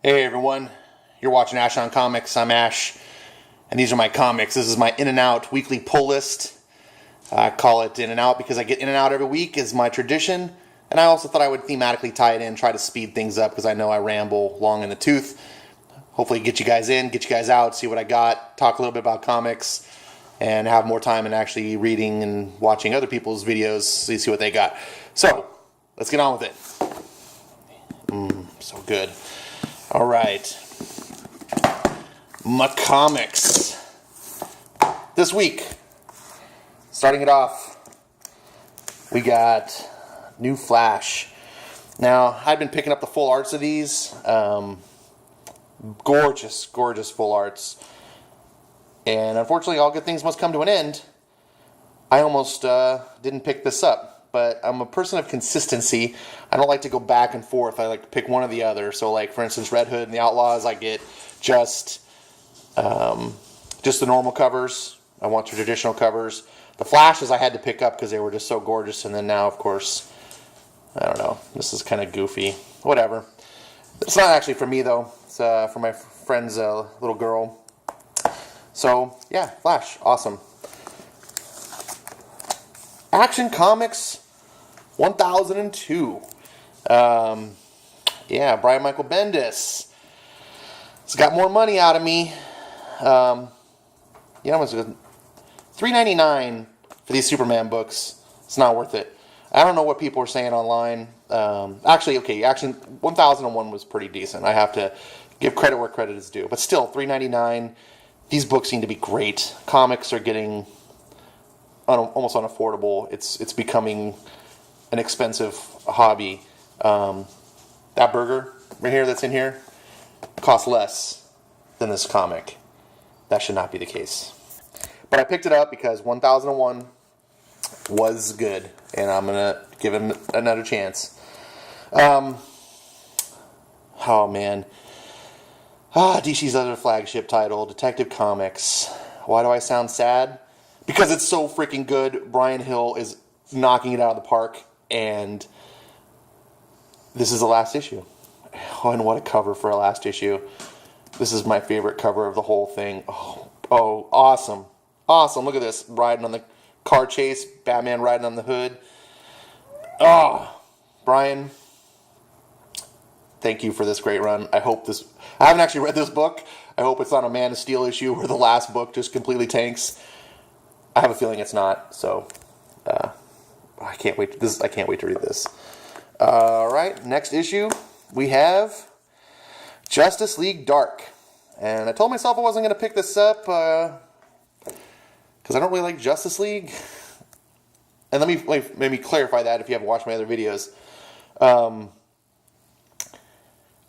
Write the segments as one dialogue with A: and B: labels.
A: Hey everyone, you're watching Ash on Comics. I'm Ash, and these are my comics. This is my In and Out weekly pull list. I call it In and Out because I get in and out every week is my tradition, and I also thought I would thematically tie it in, try to speed things up because I know I ramble long in the tooth. Hopefully get you guys in, get you guys out, see what I got, talk a little bit about comics, and have more time in actually reading and watching other people's videos so you see what they got. So, let's get on with it. So good. All right, my comics. This week, starting it off, we got New Flash. Now, I've been picking up the full arts of these. Gorgeous, gorgeous full arts. And unfortunately, all good things must come to an end. I almost didn't pick this up. But I'm a person of consistency. I don't like to go back and forth. I like to pick one or the other. So, like, for instance, Red Hood and the Outlaws, I get just the normal covers. I want the traditional covers. The Flashes I had to pick up because they were just so gorgeous. And then now, of course, I don't know. This is kind of goofy. Whatever. It's not actually for me, though. It's for my friend's little girl. So, yeah, Flash. Awesome. Action Comics 1002. Yeah, Brian Michael Bendis. It's got more money out of me. It's $3.99 for these Superman books. It's not worth it. I don't know what people are saying online. Action 1001 was pretty decent. I have to give credit where credit is due. But still, $3.99. These books seem to be great. Comics are getting almost unaffordable. It's becoming an expensive hobby. That burger right here that's in here costs less than this comic. That should not be the case. But I picked it up because 1001 was good, and I'm gonna give it another chance. Oh man. DC's other flagship title, Detective Comics. Why do I sound sad? Because it's so freaking good. Brian Hill is knocking it out of the park, and this is the last issue. Oh, and what a cover for a last issue. This is my favorite cover of the whole thing. Oh, awesome. Awesome. Look at this. Riding on the car chase. Batman riding on the hood. Oh, Brian, thank you for this great run. I haven't actually read this book. I hope it's not a Man of Steel issue where the last book just completely tanks. I have a feeling it's not, so I can't wait. I can't wait to read this. All right, next issue we have Justice League Dark, and I told myself I wasn't going to pick this up because I don't really like Justice League. And let me clarify that if you haven't watched my other videos. I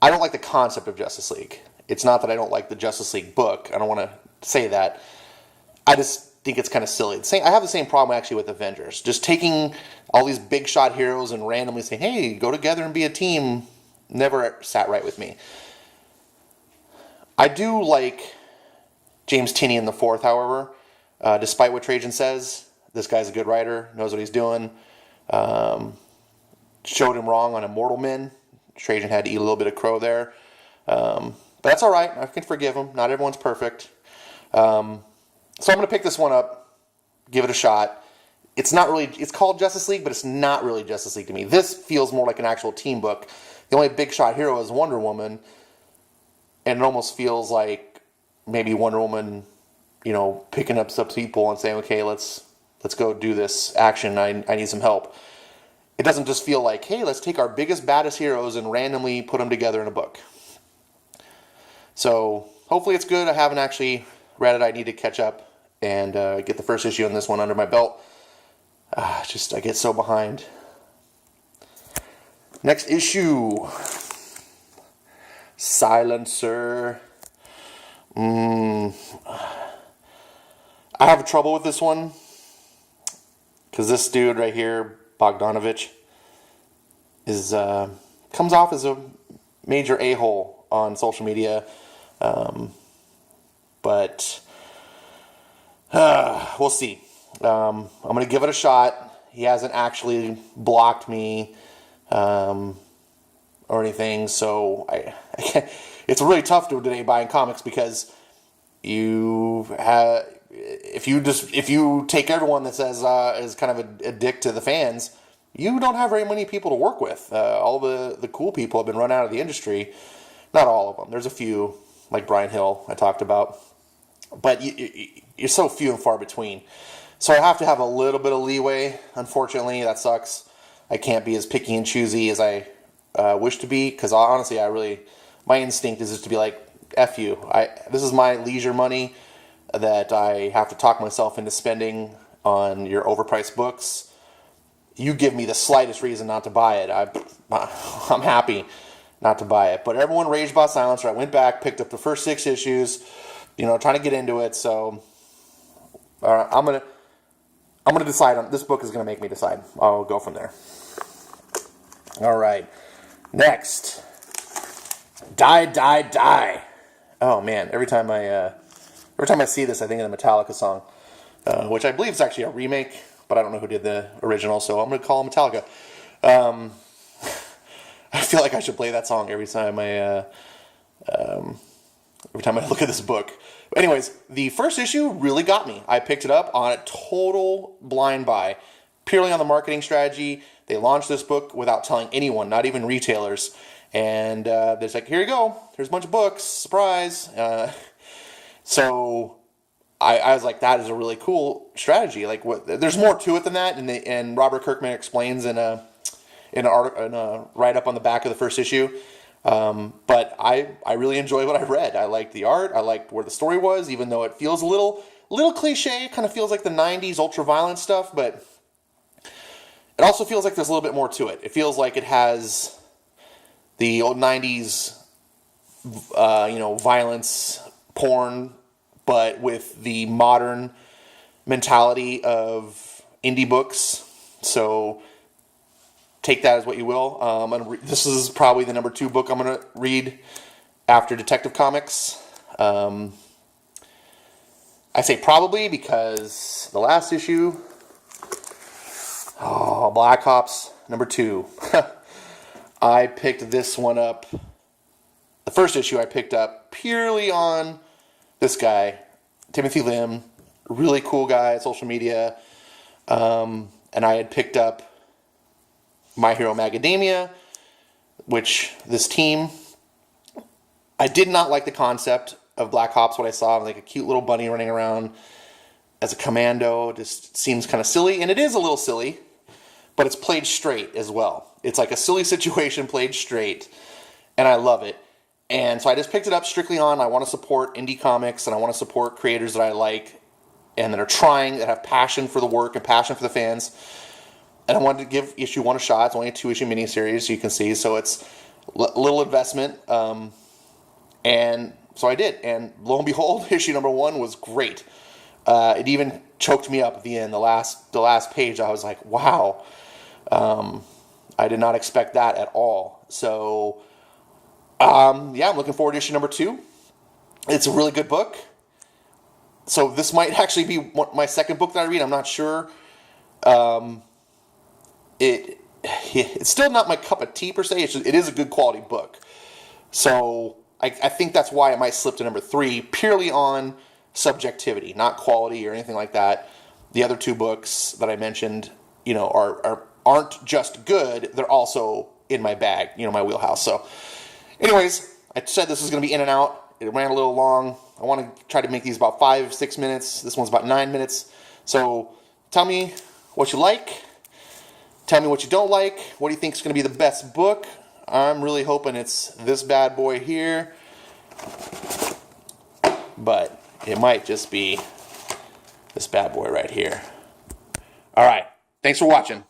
A: don't like the concept of Justice League. It's not that I don't like the Justice League book. I don't want to say that. I just think it's kind of silly. I have the same problem actually with Avengers. Just taking all these big shot heroes and randomly saying, hey, go together and be a team, never sat right with me. I do like James Tynion IV, however. Despite what Trajan says, this guy's a good writer, knows what he's doing. Showed him wrong on Immortal Men. Trajan had to eat a little bit of crow there. But that's all right. I can forgive him. Not everyone's perfect. So I'm going to pick this one up, give it a shot. It's called Justice League, but it's not really Justice League to me. This feels more like an actual team book. The only big shot hero is Wonder Woman, and it almost feels like maybe Wonder Woman, picking up some people and saying, okay, let's go do this action. I need some help. It doesn't just feel like, hey, let's take our biggest, baddest heroes and randomly put them together in a book. So hopefully it's good. I haven't actually read it. I need to catch up and get the first issue on this one under my belt. I get so behind. Next issue. Silencer. I have trouble with this one because this dude right here, Bogdanovich, comes off as a major a-hole on social media. But we'll see. I'm going to give it a shot. He hasn't actually blocked me or anything, so I can't, it's really tough today buying comics because you have, if you take everyone that says is kind of a dick to the fans, you don't have very many people to work with. All the cool people have been run out of the industry. Not all of them. There's a few, like Brian Hill I talked about, but you're so few and far between. So I have to have a little bit of leeway. Unfortunately, that sucks. I can't be as picky and choosy as I wish to be, because honestly, my instinct is just to be like, F you. This is my leisure money that I have to talk myself into spending on your overpriced books. You give me the slightest reason not to buy it, I'm happy not to buy it. But everyone raged about Silencer. I went back, picked up the first 6 issues, trying to get into it. So I'm gonna decide on this book is gonna make me decide. I'll go from there. All right, next, Die, Die, Die. Oh man, every time I see this, I think of the Metallica song, which I believe is actually a remake, but I don't know who did the original, so I'm gonna call it Metallica. I feel like I should play that song every time I look at this book. But anyways, the first issue really got me. I picked it up on a total blind buy, purely on the marketing strategy. They launched this book without telling anyone, not even retailers. And they're like, here you go. Here's a bunch of books. Surprise. So I was like, that is a really cool strategy. Like, there's more to it than that. And Robert Kirkman explains in a write-up on the back of the first issue. But I really enjoyed what I read. I liked the art. I liked where the story was, even though it feels a little cliche. It kind of feels like the 90s ultra-violent stuff, but it also feels like there's a little bit more to it. It feels like it has the old 90s, violence, porn, but with the modern mentality of indie books. So take that as what you will. This is probably the number 2 book I'm going to read after Detective Comics. I say probably because the last issue, Black Ops number 2. I picked this one up. The first issue I picked up purely on this guy, Timothy Lim, really cool guy at social media. And I had picked up My Hero Macadamia, which this team, I did not like the concept of Black Ops. What I saw, like a cute little bunny running around as a commando, just seems kind of silly, and it is a little silly, but it's played straight as well. It's like a silly situation played straight, and I love it. And so I just picked it up strictly on, I want to support indie comics, and I want to support creators that I like and that are trying, that have passion for the work and passion for the fans. And I wanted to give issue 1 a shot. It's only a 2-issue miniseries, you can see, so it's a little investment. And so I did, and lo and behold, issue number 1 was great. It even choked me up at the end. The last page, I was like, wow. I did not expect that at all. So, I'm looking forward to issue number 2. It's a really good book. So this might actually be my second book that I read. I'm not sure. It's still not my cup of tea per se. It is a good quality book. So I think that's why it might slip to number 3, purely on subjectivity, not quality or anything like that. The other 2 books that I mentioned, aren't just good. They're also in my bag, my wheelhouse. So anyways, I said this was going to be in and out. It ran a little long. I want to try to make these about 5-6 minutes. This one's about 9 minutes. So tell me what you like. Tell me what you don't like. What do you think is going to be the best book? I'm really hoping it's this bad boy here. But it might just be this bad boy right here. All right. Thanks for watching.